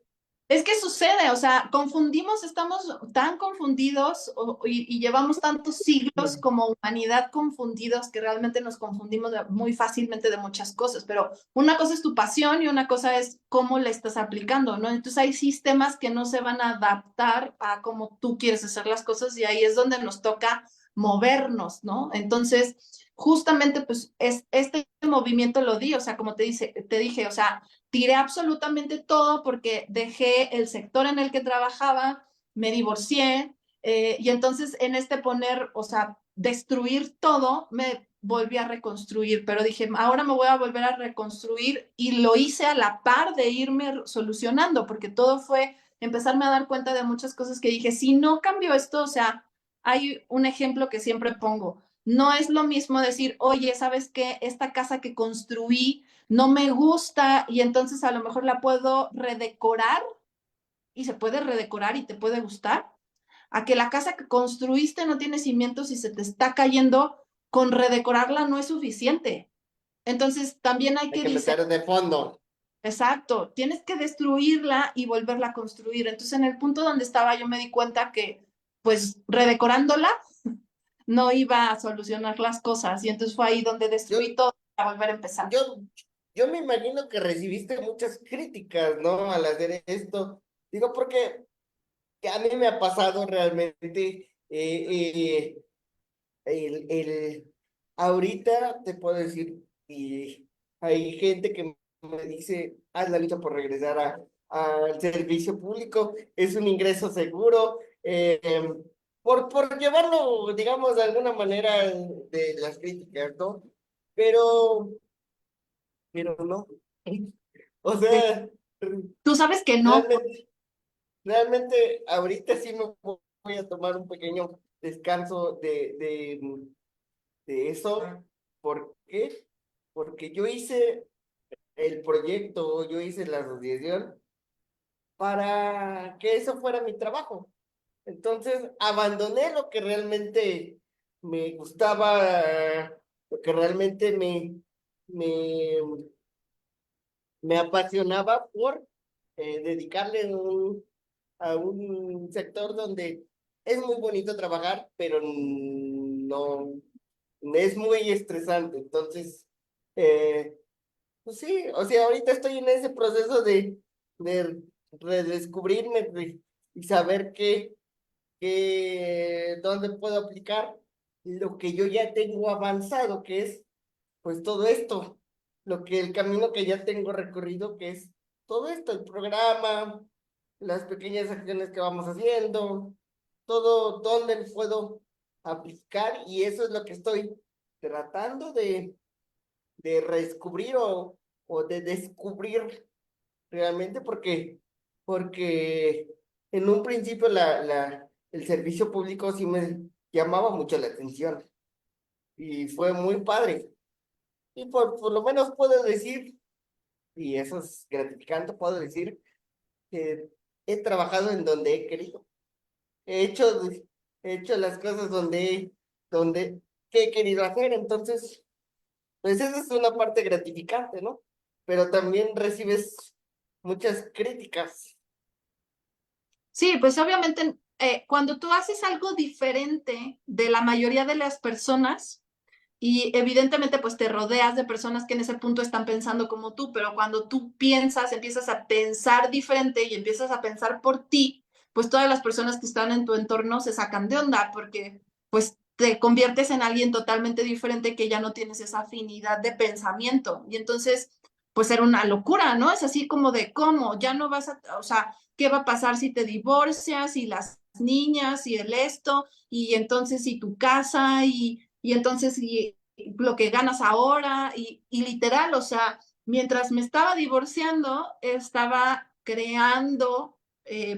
es que sucede, o sea, confundimos, estamos tan confundidos y llevamos tantos siglos como humanidad confundidos que realmente nos confundimos muy fácilmente de muchas cosas, pero una cosa es tu pasión y una cosa es cómo la estás aplicando, ¿no? Entonces hay sistemas que no se van a adaptar a cómo tú quieres hacer las cosas y ahí es donde nos toca movernos, ¿no? Entonces, justamente, pues, este movimiento lo di, o sea, como te dije, o sea, tiré absolutamente todo porque dejé el sector en el que trabajaba, me divorcié y entonces en este poner, o sea, destruir todo, me volví a reconstruir, pero dije, ahora me voy a volver a reconstruir y lo hice a la par de irme solucionando, porque todo fue empezarme a dar cuenta de muchas cosas que dije, si no cambio esto, o sea, hay un ejemplo que siempre pongo. No es lo mismo decir, oye, ¿sabes qué? Esta casa que construí no me gusta y entonces a lo mejor la puedo redecorar y se puede redecorar y te puede gustar, a que la casa que construiste no tiene cimientos y se te está cayendo, con redecorarla no es suficiente. Entonces también hay Hay que que diseñar, meter de fondo. exacto, tienes que destruirla y volverla a construir. Entonces en el punto donde estaba yo me di cuenta que pues redecorándola no iba a solucionar las cosas y entonces fue ahí donde destruí Yo, todo para volver a empezar. yo, yo me imagino que recibiste muchas críticas, ¿no? Al hacer esto. Digo, porque que a mí me ha pasado realmente ahorita te puedo decir, y hay gente que me dice, haz la lucha por regresar al servicio público, es un ingreso seguro, por llevarlo, digamos, de alguna manera de las críticas, ¿no? Pero, pero no. O sea, Tú sabes que no. realmente, realmente ahorita sí me voy a tomar un pequeño descanso de eso. ¿Por qué? Porque yo hice el proyecto, yo hice la asociación para que eso fuera mi trabajo. Entonces, abandoné lo que realmente me gustaba, lo que realmente me, me apasionaba por dedicarle a un sector donde es muy bonito trabajar, pero no es muy estresante. Entonces, pues sí, o sea, ahorita estoy en ese proceso de redescubrirme y saber dónde puedo aplicar lo que yo ya tengo avanzado, que es pues todo esto, el camino que ya tengo recorrido, que es todo esto, el programa, las pequeñas acciones que vamos haciendo, todo donde puedo aplicar y eso es lo que estoy tratando de redescubrir o de descubrir realmente porque en un principio el servicio público sí me llamaba mucho la atención y fue muy padre. Y por lo menos puedo decir, y eso es gratificante, puedo decir que he trabajado en donde he querido. He hecho, he hecho las cosas donde que he querido hacer. Entonces, pues esa es una parte gratificante, ¿no? Pero también recibes muchas críticas. Sí, pues obviamente cuando tú haces algo diferente de la mayoría de las personas y evidentemente pues te rodeas de personas que en ese punto están pensando como tú, pero cuando tú piensas, empiezas a pensar diferente y empiezas a pensar por ti, pues todas las personas que están en tu entorno se sacan de onda porque pues te conviertes en alguien totalmente diferente que ya no tienes esa afinidad de pensamiento y entonces pues era una locura, ¿no? Es así como de cómo, ya no vas a, o sea, ¿qué va a pasar si te divorcias y las niñas y el esto y entonces y tu casa y entonces y lo que ganas ahora y literal, o sea, mientras me estaba divorciando, estaba creando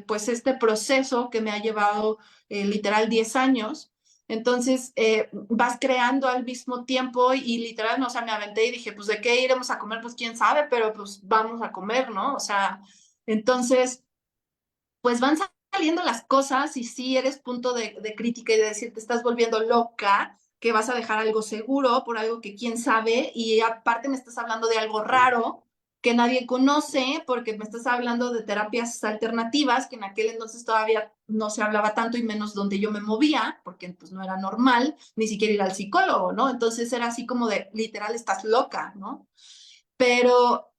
pues este proceso que me ha llevado literal 10 años. Entonces vas creando al mismo tiempo y literal, no, o sea, me aventé y dije, pues de qué iremos a comer, pues quién sabe, pero pues vamos a comer, ¿no? O sea, entonces pues van saliendo las cosas y sí eres punto de crítica y de decir, te estás volviendo loca, que vas a dejar algo seguro por algo que quién sabe, y aparte me estás hablando de algo Sí. raro que nadie conoce, porque me estás hablando de terapias alternativas, que en aquel entonces todavía no se hablaba tanto y menos donde yo me movía, porque pues no era normal ni siquiera ir al psicólogo, ¿no? Entonces era así como de, literal, estás loca, ¿no? Pero,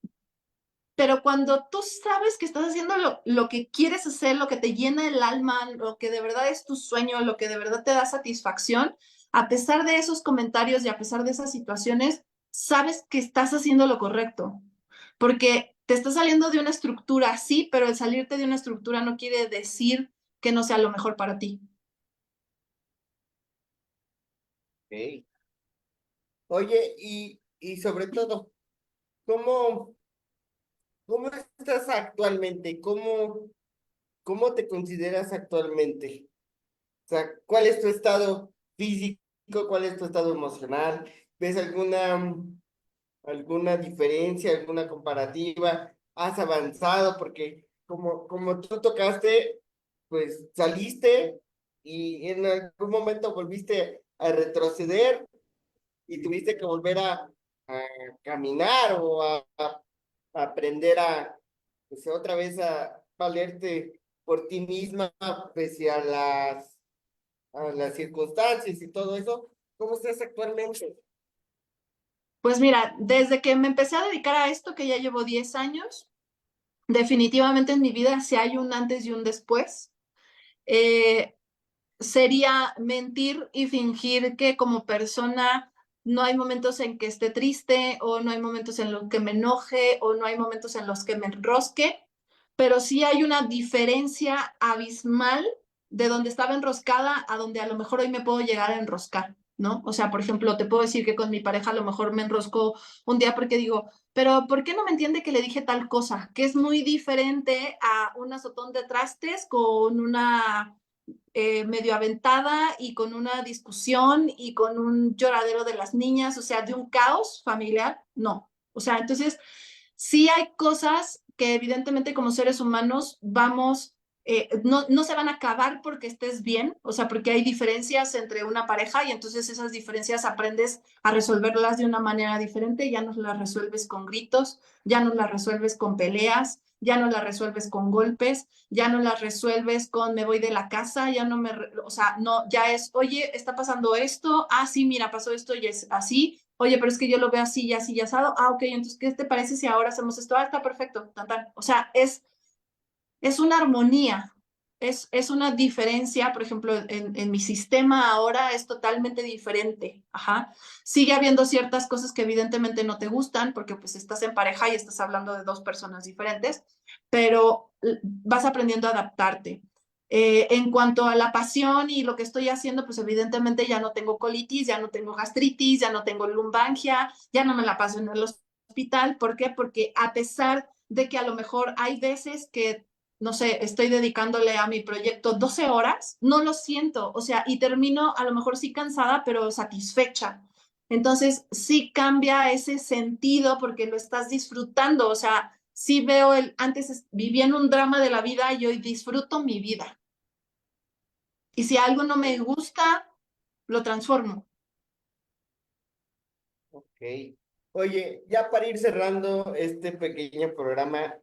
pero cuando tú sabes que estás haciendo lo que quieres hacer, lo que te llena el alma, lo que de verdad es tu sueño, lo que de verdad te da satisfacción, a pesar de esos comentarios y a pesar de esas situaciones, sabes que estás haciendo lo correcto. Porque te estás saliendo de una estructura, sí, pero el salirte de una estructura no quiere decir que no sea lo mejor para ti. Ok. Oye, y sobre todo, ¿cómo, cómo estás actualmente? ¿Cómo te consideras actualmente? O sea, ¿cuál es tu estado físico? ¿Cuál es tu estado emocional? ¿Ves alguna diferencia, alguna comparativa? ¿Has avanzado? Porque como tú tocaste, pues saliste y en algún momento volviste a retroceder y tuviste que volver a caminar o a aprender pues otra vez a valerte por ti misma pese a las circunstancias y todo eso. ¿Cómo estás actualmente? Pues mira, desde que me empecé a dedicar a esto, que ya llevo 10 años, definitivamente en mi vida sí hay un antes y un después. Eh, Sería mentir y fingir que como persona no hay momentos en que esté triste o no hay momentos en los que me enoje o no hay momentos en los que me enrosque, pero sí hay una diferencia abismal de donde estaba enroscada a donde a lo mejor hoy me puedo llegar a enroscar, ¿no? O sea, por ejemplo, te puedo decir que con mi pareja a lo mejor me enrosco un día porque digo, pero ¿por qué no me entiende que le dije tal cosa? Que es muy diferente a un azotón de trastes con una medio aventada y con una discusión y con un lloradero de las niñas, o sea, de un caos familiar, no. O sea, entonces, sí hay cosas que evidentemente como seres humanos vamos, no se van a acabar porque estés bien, o sea, porque hay diferencias entre una pareja y entonces esas diferencias aprendes a resolverlas de una manera diferente, ya no las resuelves con gritos, ya no las resuelves con peleas, ya no las resuelves con golpes, ya no las resuelves con me voy de la casa, ya no me, o sea, no, ya es, oye, está pasando esto, ah, sí, mira, pasó esto y es así, oye, pero es que yo lo veo así y así y asado, ah, ok, entonces, ¿qué te parece si ahora hacemos esto? Ah, está perfecto, tan, tan. O sea, es una armonía, es una diferencia, por ejemplo, en mi sistema ahora es totalmente diferente, ajá. Sigue habiendo ciertas cosas que evidentemente no te gustan porque pues estás en pareja y estás hablando de dos personas diferentes, pero vas aprendiendo a adaptarte. En cuanto a la pasión y lo que estoy haciendo, pues evidentemente ya no tengo colitis, ya no tengo gastritis, ya no tengo lumbalgia, ya no me la paso en el hospital. ¿Por qué? Porque a pesar de que a lo mejor hay veces que no sé, estoy dedicándole a mi proyecto 12 horas, no lo siento, o sea, y termino a lo mejor sí cansada, pero satisfecha. Entonces, sí cambia ese sentido porque lo estás disfrutando, o sea, sí veo antes vivía en un drama de la vida y hoy disfruto mi vida. Y si algo no me gusta, lo transformo. Ok. Oye, ya para ir cerrando este pequeño programa,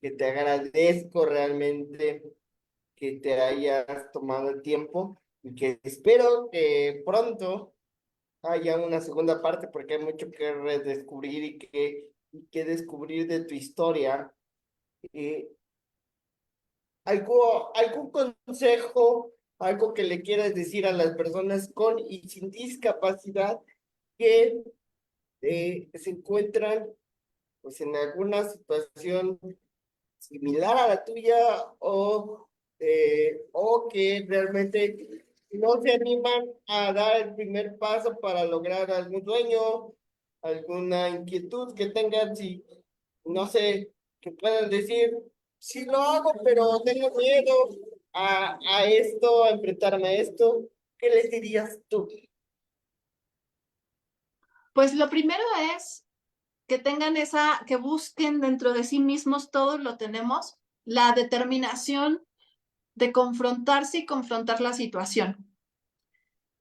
que te agradezco realmente que te hayas tomado el tiempo y que espero que pronto haya una segunda parte porque hay mucho que redescubrir y que descubrir de tu historia. Eh, algún consejo, algo que le quieras decir a las personas con y sin discapacidad que se encuentran pues en alguna situación similar a la tuya o que realmente no se animan a dar el primer paso para lograr algún sueño, alguna inquietud que tengan, si no sé, que puedan decir, sí lo hago, pero tengo miedo a esto, a enfrentarme a esto. ¿Qué les dirías tú? Pues lo primero es que tengan que busquen dentro de sí mismos, todos lo tenemos, la determinación de confrontarse y confrontar la situación.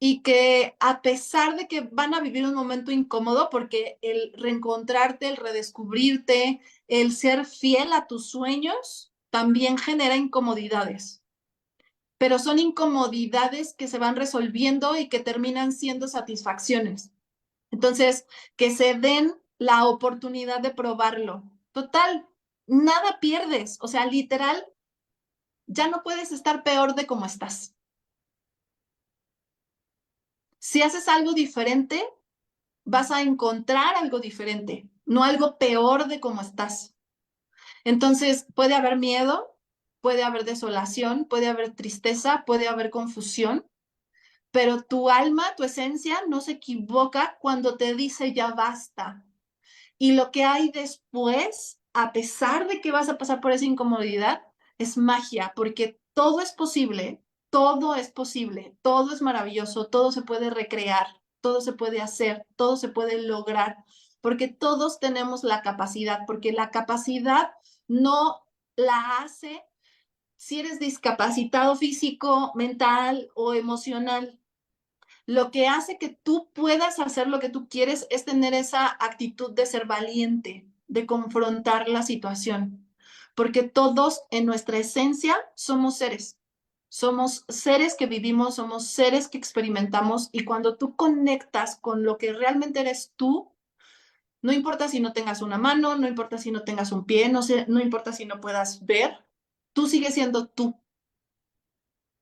y que a pesar de que van a vivir un momento incómodo, porque el reencontrarte, el redescubrirte, el ser fiel a tus sueños, también genera incomodidades, pero son incomodidades que se van resolviendo y que terminan siendo satisfacciones. Entonces, que se den la oportunidad de probarlo. Total, nada pierdes, o sea, literal, ya no puedes estar peor de como estás. Si haces algo diferente, vas a encontrar algo diferente, no algo peor de cómo estás. Entonces, puede haber miedo, puede haber desolación, puede haber tristeza, puede haber confusión, pero tu alma, tu esencia, no se equivoca cuando te dice ya basta. Y lo que hay después, a pesar de que vas a pasar por esa incomodidad, es magia, porque todo es posible, todo es maravilloso, todo se puede recrear, todo se puede hacer, todo se puede lograr, porque todos tenemos la capacidad, porque la capacidad no la hace si eres discapacitado físico, mental o emocional. Lo que hace que tú puedas hacer lo que tú quieres es tener esa actitud de ser valiente, de confrontar la situación, porque todos en nuestra esencia somos seres que vivimos, somos seres que experimentamos y cuando tú conectas con lo que realmente eres tú, no importa si no tengas una mano, no importa si no tengas un pie, no sé, no importa si no puedas ver, tú sigues siendo tú.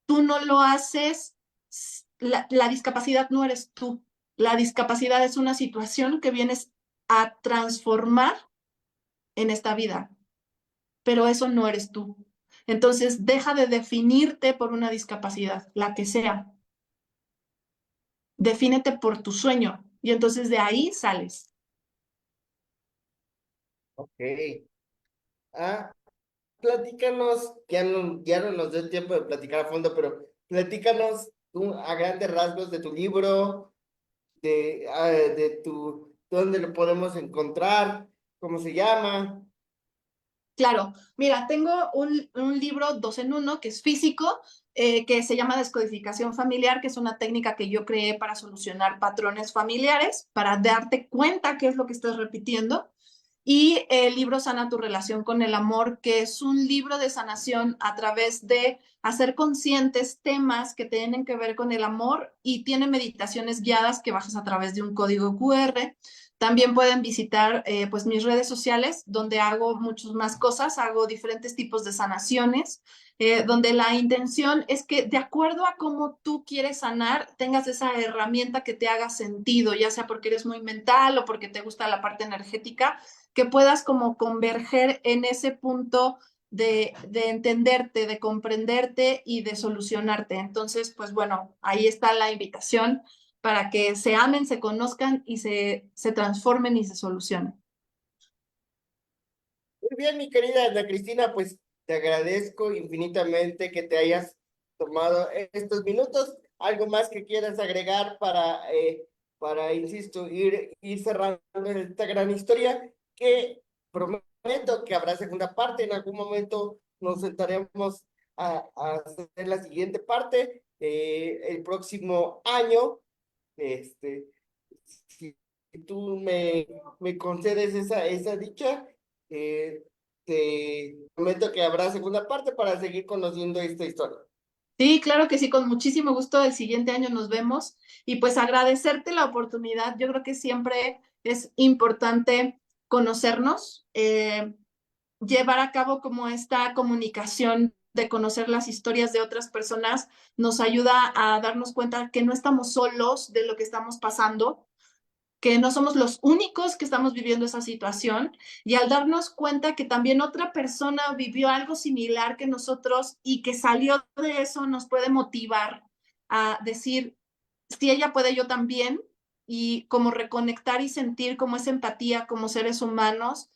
Tú no lo haces, la discapacidad no eres tú. La discapacidad es una situación que vienes a transformar en esta vida, pero eso no eres tú. Entonces, deja de definirte por una discapacidad, la que sea. Defínete por tu sueño y entonces de ahí sales. Ok. Ah, platícanos, ya no nos dio el tiempo de platicar a fondo, pero platícanos tú, a grandes rasgos de tu libro, de dónde lo podemos encontrar, cómo se llama. Claro, mira, tengo un libro dos en uno que es físico, que se llama Descodificación Familiar, que es una técnica que yo creé para solucionar patrones familiares, para darte cuenta qué es lo que estás repitiendo. Y el libro Sana tu relación con el amor, que es un libro de sanación a través de hacer conscientes temas que tienen que ver con el amor y tiene meditaciones guiadas que bajas a través de un código QR. También pueden visitar pues mis redes sociales donde hago muchas más cosas, hago diferentes tipos de sanaciones, donde la intención es que de acuerdo a cómo tú quieres sanar, tengas esa herramienta que te haga sentido, ya sea porque eres muy mental o porque te gusta la parte energética, que puedas como converger en ese punto de entenderte, de comprenderte y de solucionarte. Entonces, pues bueno, ahí está la invitación para que se amen, se conozcan y se transformen y se solucionen. Muy bien, mi querida Ana Cristina, pues te agradezco infinitamente que te hayas tomado estos minutos. ¿Algo más que quieras agregar insisto, ir cerrando esta gran historia? Que prometo que habrá segunda parte. En algún momento nos sentaremos a hacer la siguiente parte el próximo año. Este, si tú me concedes esa dicha, eh, te prometo que habrá segunda parte para seguir conociendo esta historia. Sí, claro que sí, con muchísimo gusto. El siguiente año nos vemos y pues agradecerte la oportunidad. Yo creo que siempre es importante conocernos, llevar a cabo como esta comunicación de conocer las historias de otras personas nos ayuda a darnos cuenta que no estamos solos de lo que estamos pasando, que no somos los únicos que estamos viviendo esa situación y al darnos cuenta que también otra persona vivió algo similar que nosotros y que salió de eso nos puede motivar a decir, si ella puede, yo también, y como reconectar y sentir como esa empatía como seres humanos,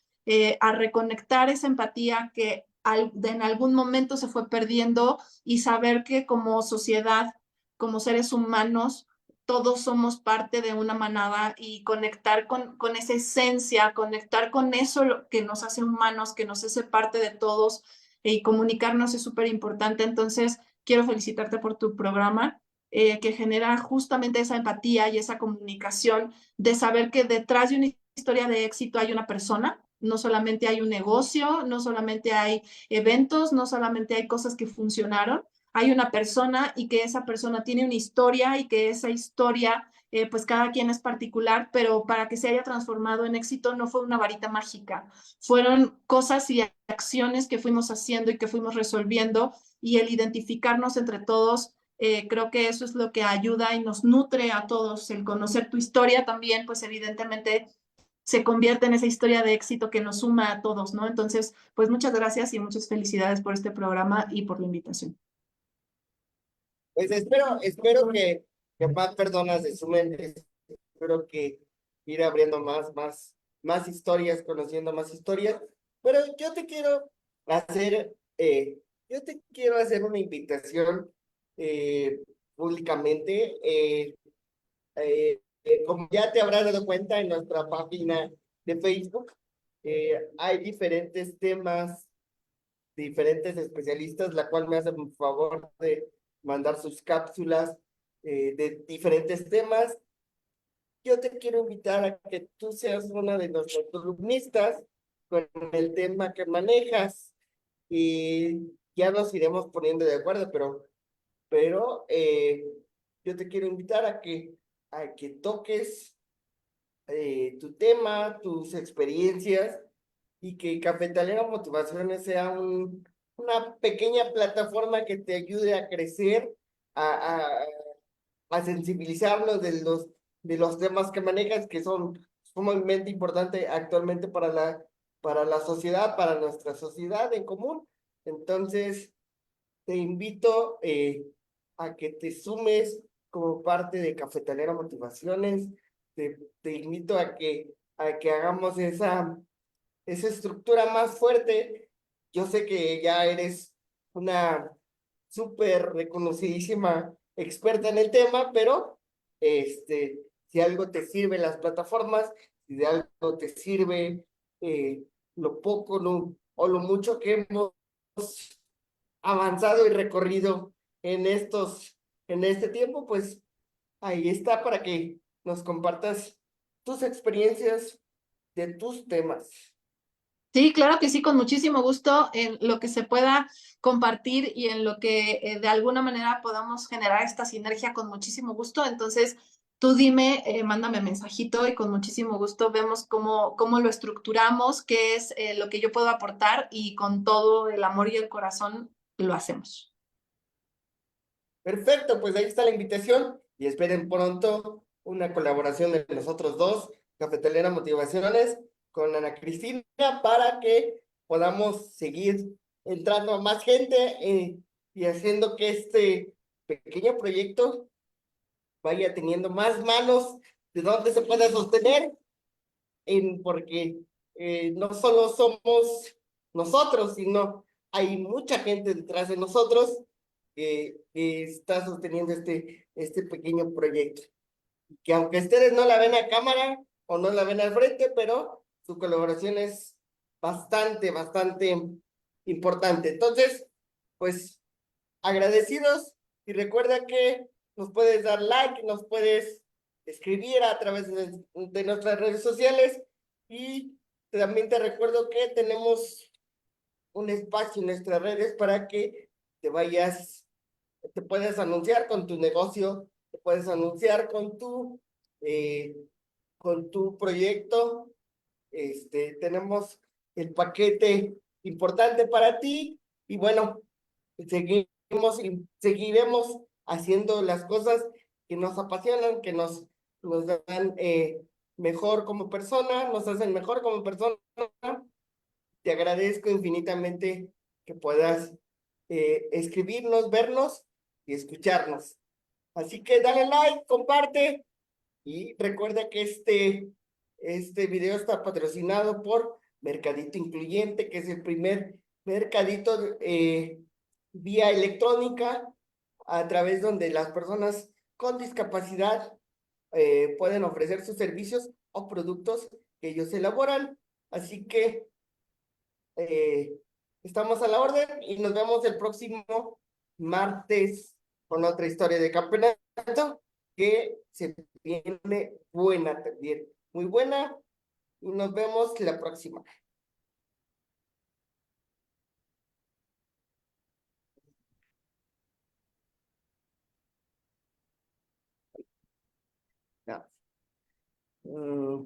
a reconectar esa empatía que en algún momento se fue perdiendo y saber que como sociedad, como seres humanos, todos somos parte de una manada y conectar con esa esencia, conectar con eso que nos hace humanos, que nos hace parte de todos y comunicarnos es súper importante. Entonces, quiero felicitarte por tu programa. que genera justamente esa empatía y esa comunicación de saber que detrás de una historia de éxito hay una persona. No solamente hay un negocio, no solamente hay eventos, no solamente hay cosas que funcionaron, hay una persona y que esa persona tiene una historia y que esa historia, pues cada quien es particular, pero para que se haya transformado en éxito no fue una varita mágica, fueron cosas y acciones que fuimos haciendo y que fuimos resolviendo y el identificarnos entre todos. Creo que eso es lo que ayuda y nos nutre a todos. El conocer tu historia también, pues evidentemente se convierte en esa historia de éxito que nos suma a todos, ¿no? Entonces, pues muchas gracias y muchas felicidades por este programa y por la invitación. Pues espero que más personas se sumen, espero que ir abriendo más historias, conociendo más historias, pero hacer, yo te quiero hacer una invitación eh, públicamente. Como ya te habrás dado cuenta en nuestra página de Facebook, hay diferentes temas, diferentes especialistas, la cual me hacen un favor de mandar sus cápsulas de diferentes temas. Yo te quiero invitar a que tú seas una de nuestros columnistas con el tema que manejas y ya nos iremos poniendo de acuerdo, pero yo te quiero invitar a que toques tu tema, tus experiencias y que Cafetalera Motivaciones sea una pequeña plataforma que te ayude a crecer, a, a, a sensibilizarnos de los temas que manejas, que son sumamente importantes actualmente para la sociedad, para nuestra sociedad en común. Entonces, te invito a que te sumes como parte de Cafetalera Motivaciones. Te invito a que hagamos esa estructura más fuerte. Yo sé que ya eres una súper reconocidísima experta en el tema, pero si algo te sirve las plataformas, si de algo te sirve lo poco o lo mucho que hemos avanzado y recorrido en este tiempo, pues ahí está para que nos compartas tus experiencias de tus temas. Sí, claro que sí, con muchísimo gusto en lo que se pueda compartir y en lo que de alguna manera podamos generar esta sinergia con muchísimo gusto. Entonces, tú dime, mándame mensajito y con muchísimo gusto vemos cómo lo estructuramos, qué es lo que yo puedo aportar y con todo el amor y el corazón lo hacemos. Perfecto, pues ahí está la invitación y esperen pronto una colaboración de nosotros dos, Cafetalera Motivaciones, con Ana Cristina, para que podamos seguir entrando a más gente y haciendo que este pequeño proyecto vaya teniendo más manos de donde se pueda sostener, porque no solo somos nosotros, sino hay mucha gente detrás de nosotros que está sosteniendo este pequeño proyecto. Que aunque ustedes no la ven a cámara o no la ven al frente, pero su colaboración es bastante importante. Entonces, pues agradecidos y recuerda que nos puedes dar like, nos puedes escribir a través de nuestras redes sociales y también te recuerdo que tenemos un espacio en nuestras redes para que te vayas, te puedes anunciar con tu negocio, te puedes anunciar eh, con tu proyecto. Tenemos el paquete importante para ti y bueno, seguiremos haciendo las cosas que nos apasionan, nos dan mejor como persona, nos hacen mejor como persona. Te agradezco infinitamente que puedas escribirnos, vernos y escucharnos. Así que dale like, comparte y recuerda que este video está patrocinado por Mercadito Incluyente, que es el primer mercadito vía electrónica a través donde las personas con discapacidad pueden ofrecer sus servicios o productos que ellos elaboran. Así que eh, estamos a la orden y nos vemos el próximo martes con otra historia de campeonato que se viene buena también, muy buena, y nos vemos la próxima. Ya. Mm.